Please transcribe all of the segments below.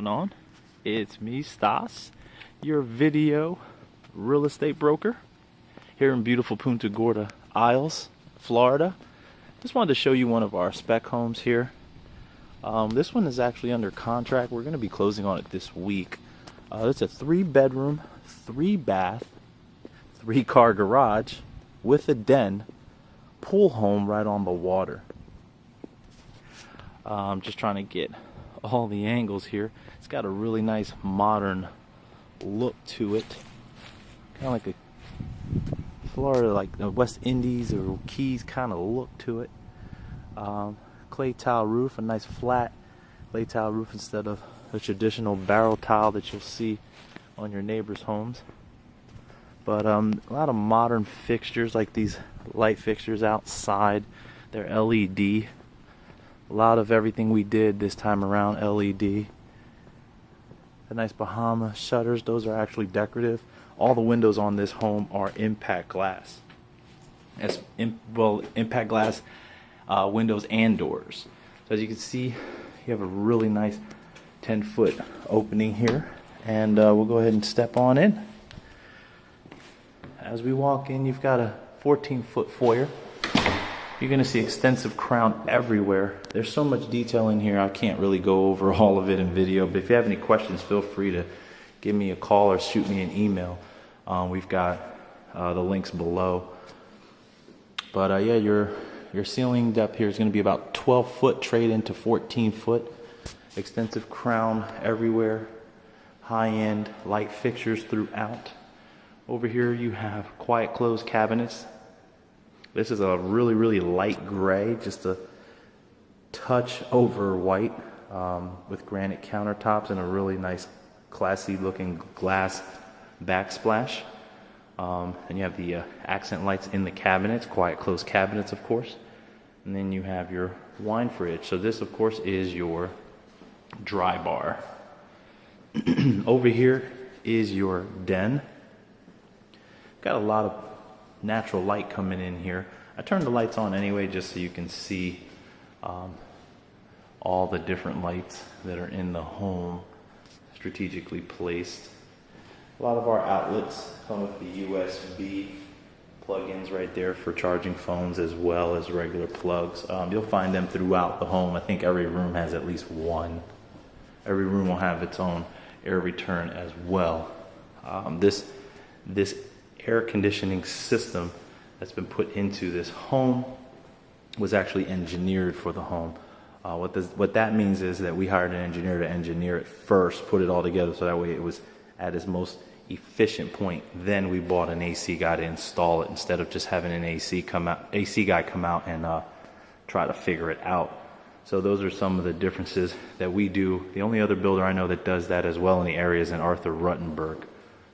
going on? It's me, Stas, your video real estate broker here in beautiful Punta Gorda Isles, Florida. Just wanted to show you one of our spec homes here. This one is actually under contract. We're going to be closing on it this week. It's a 3-bedroom, 3-bath, 3-car garage with a den, pool home right on the water. I'm just trying to get all the angles here. It's got a really nice modern look to it, kind of like a Florida, like the West Indies or Keys kind of look to it. Clay tile roof, a nice flat clay tile roof instead of the traditional barrel tile that you'll see on your neighbors' homes. But a lot of modern fixtures, like these light fixtures outside. They're LED. A lot of everything we did this time around LED. The nice Bahama shutters, those are actually decorative. All the windows on this home are impact glass. Impact glass windows and doors. So as you can see, you have a really nice 10-foot opening here, and we'll go ahead and step on in. As we walk in, you've got a 14-foot foyer. You're going to see extensive crown everywhere. There's so much detail in here, I can't really go over all of it in video, but if you have any questions, feel free to give me a call or shoot me an email. We've got the links below. But yeah, your ceiling depth here is going to be about 12 foot, trade into 14 foot. Extensive crown everywhere. High-end light fixtures throughout. Over here you have quiet closed cabinets. This is a really light gray, just a touch over white, with granite countertops and a really nice classy looking glass backsplash. And you have the accent lights in the cabinets, quiet closed cabinets of course. And then you have your wine fridge. So this of course is your dry bar. Over here is your den. Got a lot of natural light coming in here. I turned the lights on anyway just so you can see all the different lights that are in the home, strategically placed. A lot of our outlets come with the USB plug-ins right there for charging phones as well as regular plugs. You'll find them throughout the home. I think every room has at least one. Every room will have its own air return as well. This air conditioning system that's been put into this home was actually engineered for the home. What that means is that we hired an engineer to engineer it first, put it all together so that way it was at its most efficient point. Then we bought an AC guy to install it instead of just having an AC guy come out and try to figure it out. So those are some of the differences that we do. The only other builder I know that does that as well in the area is in Arthur Ruttenberg.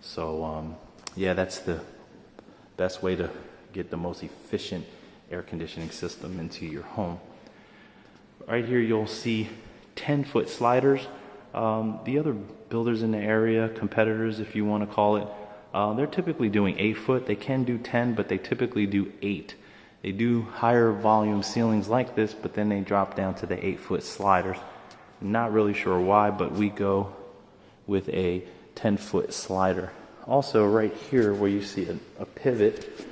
So yeah, that's the best way to get the most efficient air conditioning system into your home. Right here you'll see 10-foot sliders. The other builders in the area, competitors if you want to call it, they're typically doing 8-foot. They can do 10, but they typically do 8. They do higher volume ceilings like this, but then they drop down to the 8-foot sliders. Not really sure why, but we go with a 10-foot slider. Also right here where you see a pivot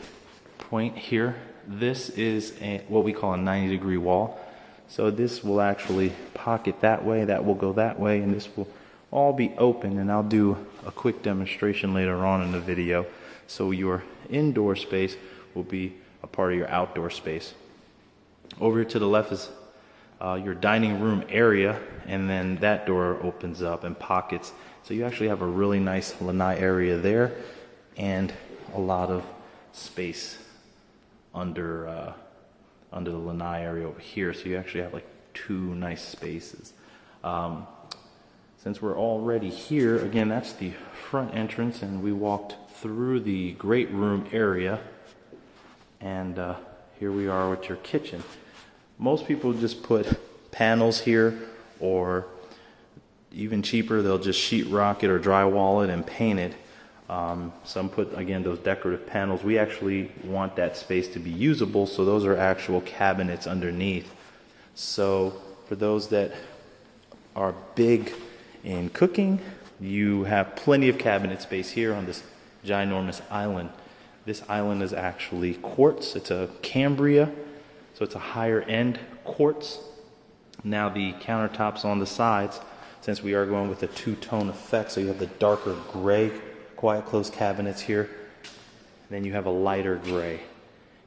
point here, this is what we call a 90-degree wall. So this will actually pocket that way, that will go that way, and this will all be open, and I'll do a quick demonstration later on in the video. So your indoor space will be a part of your outdoor space. Over here to the left is your dining room area, and then that door opens up and pockets. So you actually have a really nice lanai area there and a lot of space under the lanai area over here. So you actually have like 2 nice spaces. Since we're already here, again, that's the front entrance, and we walked through the great room area, and here we are with your kitchen. Most people just put panels here, or even cheaper, they'll just sheetrock it or drywall it and paint it. Some put, again, those decorative panels. We actually want that space to be usable, so those are actual cabinets underneath. So for those that are big in cooking. You have plenty of cabinet space here on this ginormous island. This island is actually quartz. It's a Cambria, so it's a higher end quartz. Now the countertops on the sides, since we are going with a two-tone effect, so you have the darker gray quiet close cabinets here. And then you have a lighter gray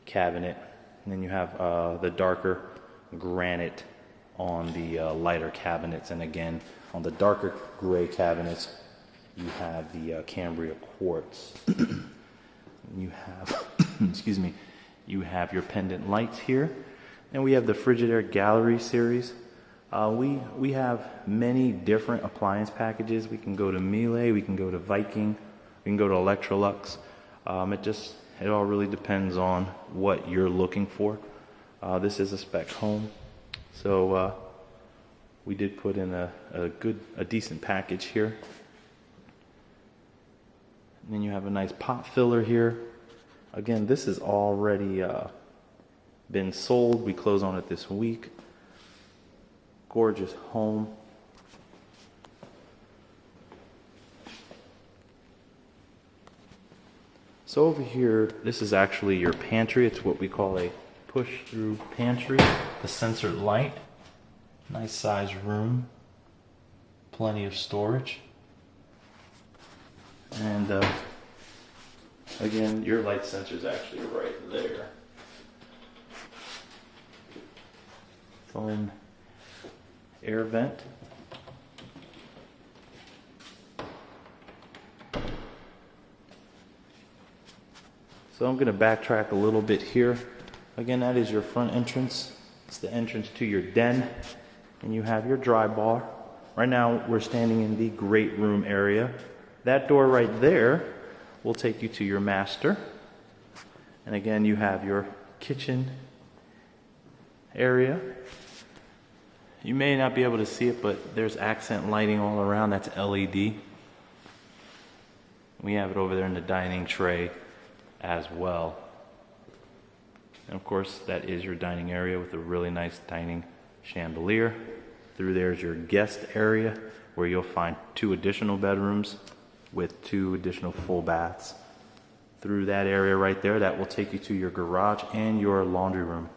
cabinet. And then you have the darker granite on the lighter cabinets. And again, on the darker gray cabinets, you have the Cambria quartz. You have, excuse me, you have your pendant lights here. And we have the Frigidaire Gallery series. We have many different appliance packages. We can go to Miele, we can go to Viking, we can go to Electrolux. It all really depends on what you're looking for. This is a spec home, so we did put in a decent package here. And then you have a nice pot filler here. Again, this has already been sold. We close on it this week. Gorgeous home. So over here, this is actually your pantry. It's what we call a push-through pantry. The censored light. Nice size room. Plenty of storage. And again, your light sensor is actually right there. Foam air vent. So I'm going to backtrack a little bit here. Again, that is your front entrance. It's the entrance to your den. And you have your dry bar. Right now we're standing in the great room area. That door right there will take you to your master. And again, you have your kitchen area. You may not be able to see it, but there's accent lighting all around. That's LED. We have it over there in the dining tray as well. And of course, that is your dining area with a really nice dining chandelier. Through there is your guest area where you'll find 2 additional bedrooms with 2 additional full baths. Through that area right there, that will take you to your garage and your laundry room.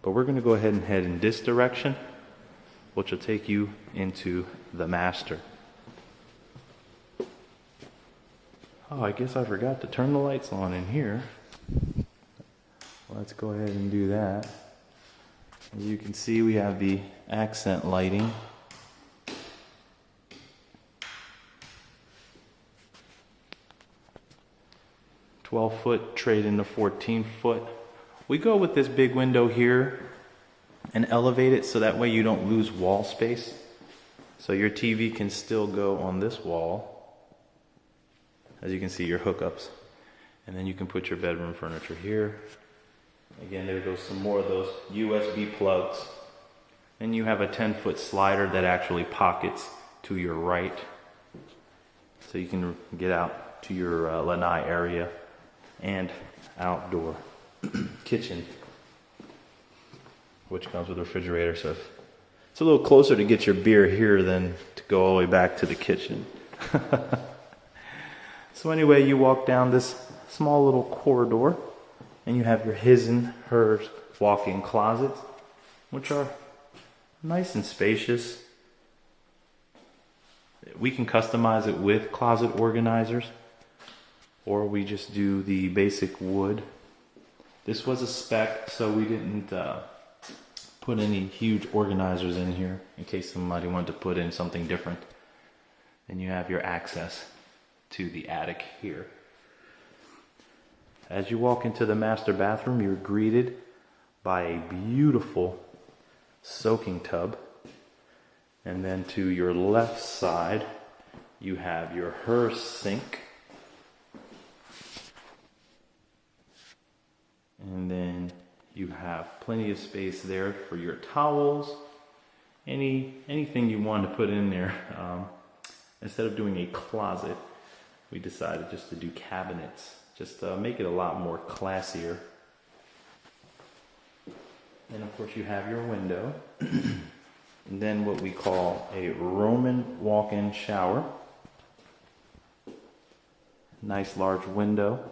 But we're going to go ahead and head in this direction, which will take you into the master. Oh, I guess I forgot to turn the lights on in here. Let's go ahead and do that. As you can see, we have the accent lighting. "12-foot trade into 14-foot. We go with this big window here and elevate it so that way you don't lose wall space. So your TV can still go on this wall. As you can see, your hookups. And then you can put your bedroom furniture here. Again, there goes some more of those USB plugs. And you have a 10-foot slider that actually pockets to your right. So you can get out to your lanai area and outdoor kitchen, which comes with a refrigerator. So it's a little closer to get your beer here than to go all the way back to the kitchen. So anyway, you walk down this small little corridor and you have your his and hers walk-in closets, which are nice and spacious. We can customize it with closet organizers, or we just do the basic wood. This was a spec, so we didn't put any huge organizers in here in case somebody wanted to put in something different. Then you have your access to the attic here. As you walk into the master bathroom, you're greeted by a beautiful soaking tub. And then to your left side, you have your her sink. And then you have plenty of space there for your towels, anything you want to put in there. Instead of doing a closet, we decided just to do cabinets, just to make it a lot more classier. And of course you have your window. And then what we call a Roman walk-in shower. Nice large window.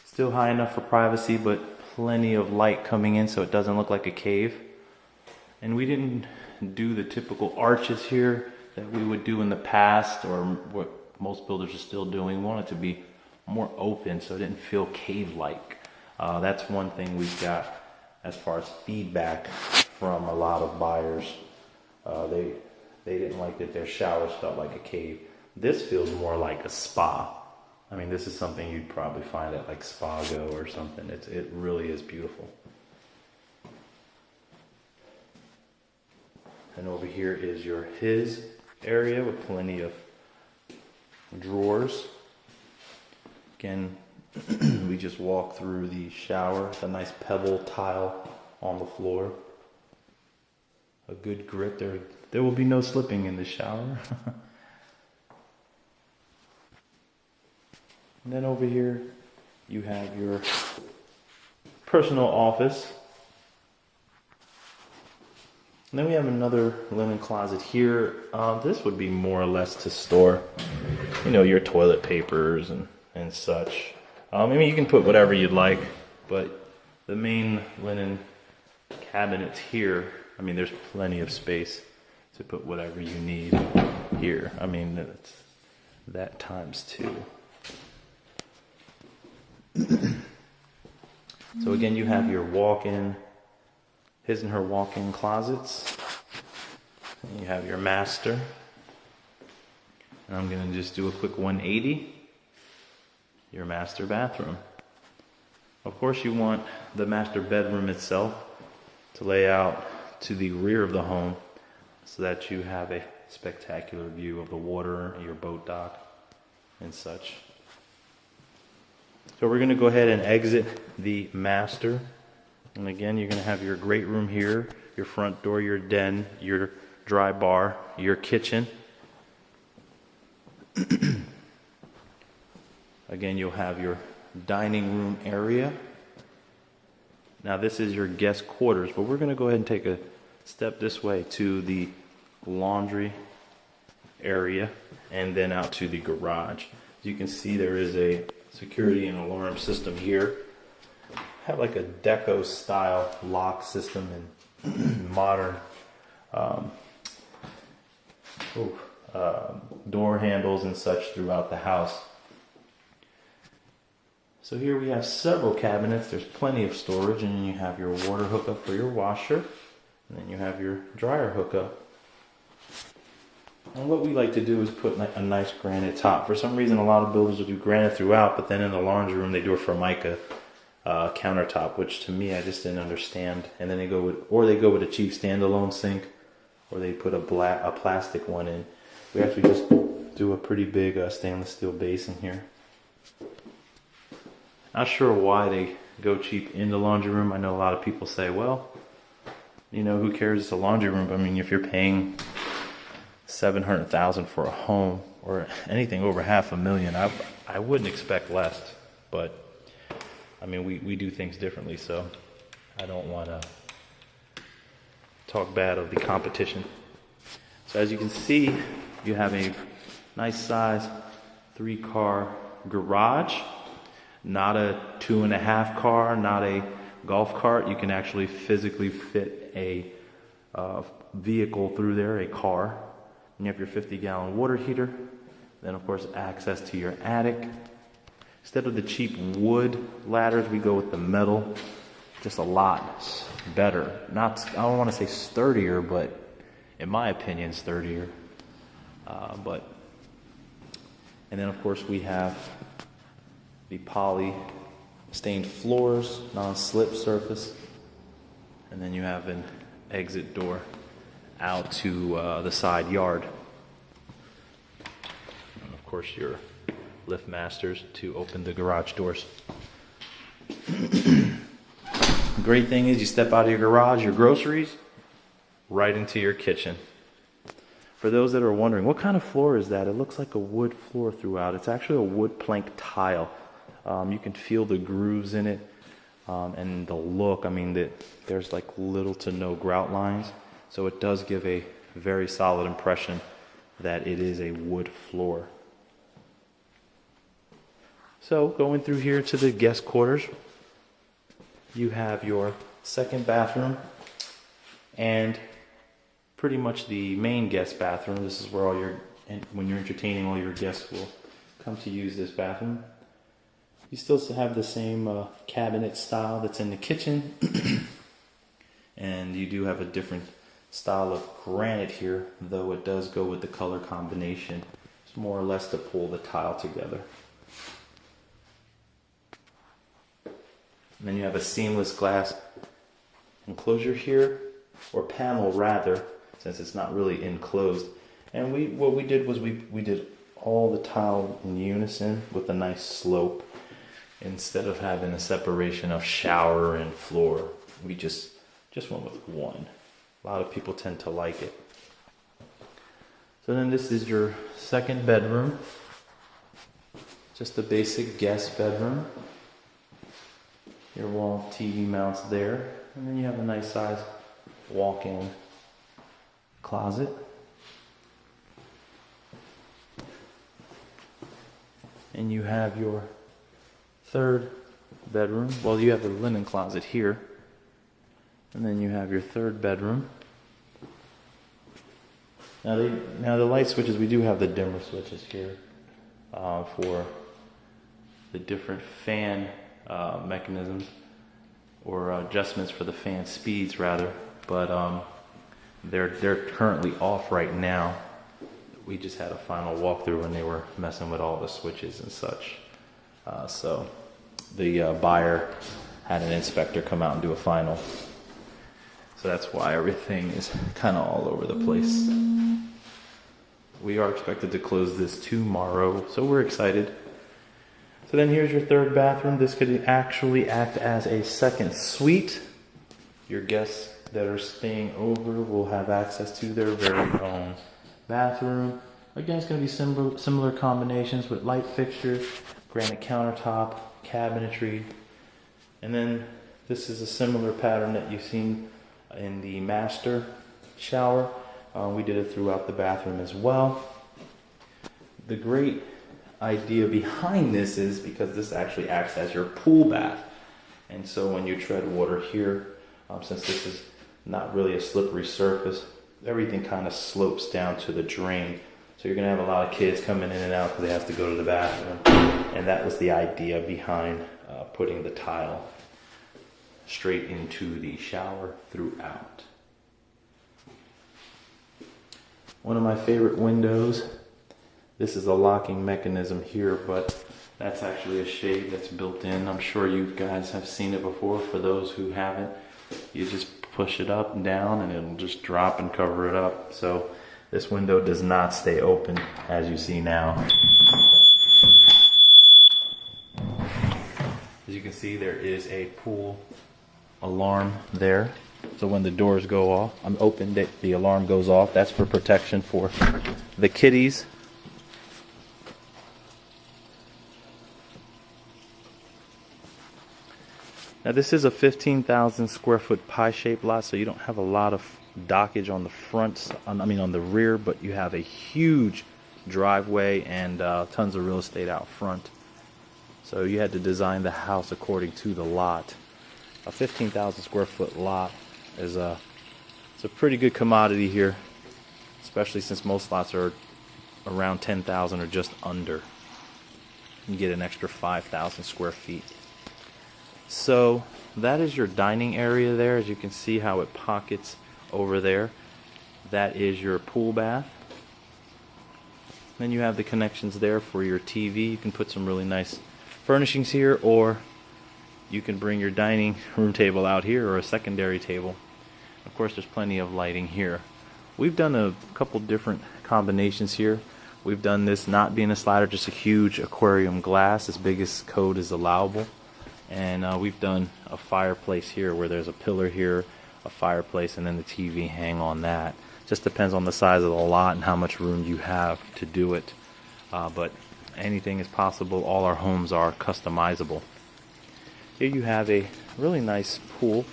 Still high enough for privacy, but plenty of light coming in so it doesn't look like a cave. And we didn't do the typical arches here that we would do in the past, or what most builders are still doing. We want it to be more open so it didn't feel cave-like. That's one thing we've got as far as feedback from a lot of buyers. They didn't like that their showers felt like a cave. This feels more like a spa. I mean, this is something you'd probably find at like Spago or something. It really is beautiful. And over here is his area with plenty of drawers. Again, we just walk through the shower. It's a nice pebble tile on the floor. A good grip. There will be no slipping in the shower. And then over here, you have your personal office. And then we have another linen closet here. This would be more or less to store, your toilet papers and such. I mean, you can put whatever you'd like, but the main linen cabinets here, I mean, there's plenty of space to put whatever you need here. I mean, it's that times two. So again, you have your his and her walk-in closets. And you have your master. And I'm going to just do a quick 180. Your master bathroom. Of course, you want the master bedroom itself to lay out to the rear of the home so that you have a spectacular view of the water, your boat dock, and such. So we're going to go ahead and exit the master. And again, you're going to have your great room here, your front door, your den, your dry bar, your kitchen. Again, you'll have your dining room area. Now this is your guest quarters, but we're going to go ahead and take a step this way to the laundry area and then out to the garage. As you can see, there is a security and alarm system here. Have like a deco style lock system and modern door handles and such throughout the house. So here we have several cabinets. There's plenty of storage, and then you have your water hookup for your washer, and then you have your dryer hookup. And what we like to do is put a nice granite top. For some reason, a lot of builders will do granite throughout, but then in the laundry room, they do a Formica countertop, which to me, I just didn't understand. And then they go with a cheap standalone sink, or they put a plastic one in. We actually just do a pretty big stainless steel basin here. Not sure why they go cheap in the laundry room. I know a lot of people say, well, who cares? It's a laundry room. I mean, if you're paying $700,000 for a home or anything over $500,000, I wouldn't expect less. But I mean, we do things differently, so I don't want to talk bad of the competition. So as you can see, you have a nice size 3-car garage. Not a 2.5 car, not a golf cart. You can actually physically fit a vehicle through there, a car. And you have your 50-gallon water heater. Then, of course, access to your attic. Instead of the cheap wood ladders, we go with the metal. Just a lot better. I don't want to say sturdier, but in my opinion, sturdier. And then, of course, we have the poly stained floors, non-slip surface, and then you have an exit door out to the side yard. And of course, your lift masters to open the garage doors. The great thing is you step out of your garage, your groceries, right into your kitchen. For those that are wondering, what kind of floor is that? It looks like a wood floor throughout. It's actually a wood plank tile. You can feel the grooves in it and the look. I mean, there's like little to no grout lines. So it does give a very solid impression that it is a wood floor. So going through here to the guest quarters, you have your second bathroom and pretty much the main guest bathroom. This is where all your, when you're entertaining, all your guests will come to use this bathroom. You still have the same cabinet style that's in the kitchen. And you do have a different style of granite here, though it does go with the color combination. It's more or less to pull the tile together. And then you have a seamless glass enclosure here, or panel rather, since it's not really enclosed. And what we did was we did all the tile in unison with a nice slope. Instead of having a separation of shower and floor, we just went with one. A lot of people tend to like it. So then this is your second bedroom. Just a basic guest bedroom. Your wall TV mounts there. And then you have a nice size walk-in closet. And you have your third bedroom. Well, you have the linen closet here. And then you have your third bedroom. Now the light switches, we do have the dimmer switches here for the different fan mechanisms, or adjustments for the fan speeds rather. But they're currently off right now. We just had a final walkthrough when they were messing with all the switches and such. So the buyer had an inspector come out and do a final. So that's why everything is kind of all over the place. We are expected to close this tomorrow, so we're excited. So then here's your third bathroom. This could actually act as a second suite. Your guests that are staying over will have access to their very own bathroom. Again, it's going to be similar combinations with light fixtures, granite countertop, cabinetry. And then this is a similar pattern that you've seen in the master shower. We did it throughout the bathroom as well. The great idea behind this is because this actually acts as your pool bath. And so when you tread water here, since this is not really a slippery surface, everything kind of slopes down to the drain. So you're going to have a lot of kids coming in and out because they have to go to the bathroom. And that was the idea behind putting the tile straight into the shower throughout. One of my favorite windows, this is a locking mechanism here, but that's actually a shade that's built in. I'm sure you guys have seen it before. For those who haven't, you just push it up and down and it'll just drop and cover it up. So this window does not stay open, as you see now. As you can see, there is a pool alarm there. So when the doors go off, I'm open, the alarm goes off. That's for protection for the kitties. Now this is a 15,000 square foot pie-shaped lot, so you don't have a lot of dockage on the front, on the rear, but you have a huge driveway and tons of real estate out front. So you had to design the house according to the lot. A 15,000 square foot lot is it's a pretty good commodity here, especially since most lots are around 10,000 or just under. You get an extra 5,000 square feet. So that is your dining area there. As you can see how it pockets over there. That is your pool bath. Then you have the connections there for your TV. You can put some really nice furnishings here, or you can bring your dining room table out here, or a secondary table. Of course, there's plenty of lighting here. We've done a couple different combinations here. We've done this not being a slider, just a huge aquarium glass, as big as code is allowable. And we've done a fireplace here where there's a pillar here, a fireplace, and then the TV hang on that. Just depends on the size of the lot and how much room you have to do it. But anything is possible. All our homes are customizable. Here you have a really nice pool.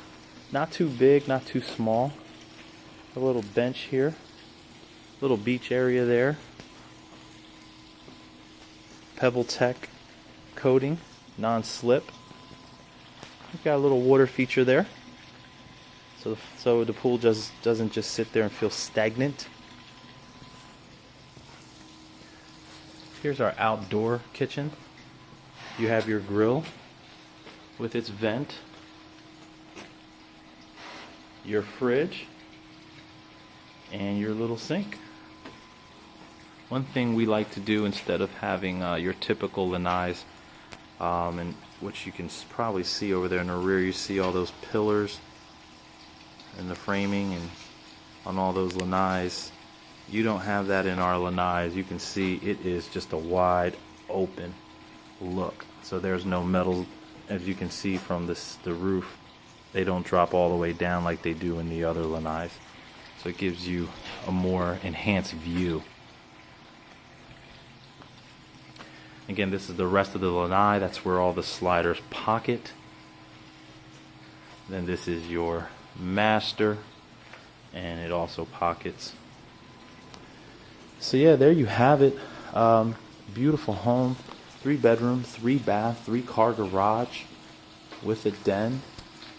Not too big, not too small. A little bench here. Little beach area there. Pebble Tech coating, non-slip. We've got a little water feature there. So the pool just doesn't just sit there and feel stagnant. Here's our outdoor kitchen. You have your grill with its vent, your fridge, and your little sink. One thing we like to do instead of having your typical lanais, and which you can probably see over there in the rear, you see all those pillars and the framing and on all those lanais. You don't have that in our lanais. You can see it is just a wide open look. So there's no metal, as you can see from the roof. They don't drop all the way down like they do in the other lanais. So it gives you a more enhanced view. Again, this is the rest of the lanai. That's where all the sliders pocket. Then this is your master, and it also pockets. So yeah, there you have it. Beautiful home, 3 bedrooms, 3 bath, 3 car garage with a den,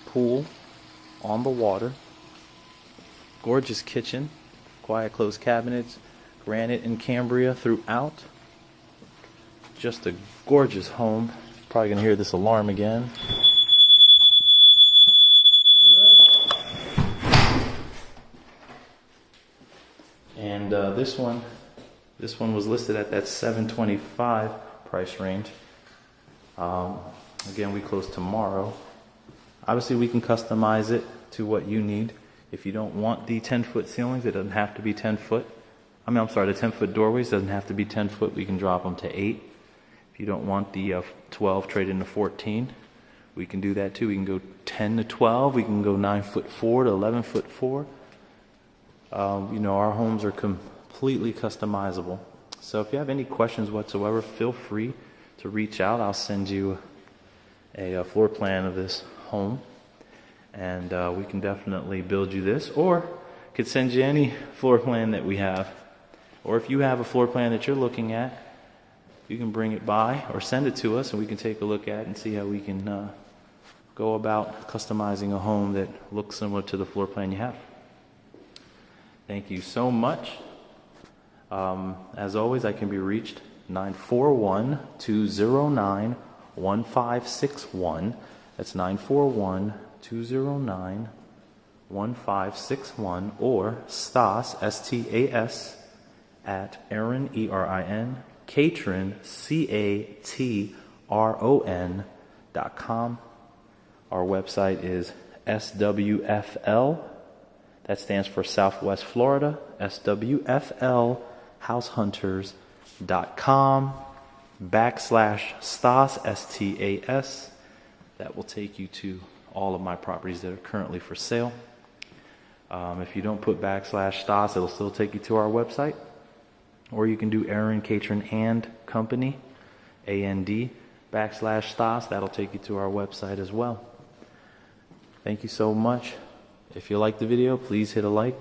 pool on the water, gorgeous kitchen, quiet closed cabinets, granite and Cambria throughout. Just a gorgeous home. Probably gonna hear this alarm again. And this one was listed at that $725 price range. Again, we close tomorrow. Obviously, we can customize it to what you need. If you don't want the 10-foot ceilings, it doesn't have to be 10 foot. The 10-foot doorways doesn't have to be 10 foot. We can drop them to 8. If you don't want the 12, trade into 14. We can do that too. We can go 10 to 12. We can go 9'4" to 11'4". Our homes are completely customizable. So if you have any questions whatsoever, feel free to reach out. I'll send you a floor plan of this home, and we can definitely build you this, or could send you any floor plan that we have. Or if you have a floor plan that you're looking at, you can bring it by or send it to us, and we can take a look at it and see how we can go about customizing a home that looks similar to the floor plan you have. Thank you so much. As always, I can be reached 941-209-1561. That's 941-209-1561, or Stas, S-T-A-S, at Erin, E-R-I-N, Catron, CATRON.com. Our website is SWFL. That stands for Southwest Florida, SWFLHousehunters.com/Stas, S-T-A-S. That will take you to all of my properties that are currently for sale. If you don't put /Stas, it'll still take you to our website. Or you can do Erin, Catron, and Company, A-N-D, /Stas. That'll take you to our website as well. Thank you so much. If you like the video, please hit a like.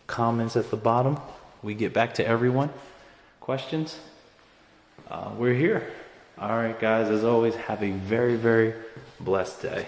Comments at the bottom. We get back to everyone. Questions? We're here. All right, guys, as always, have a very, very blessed day.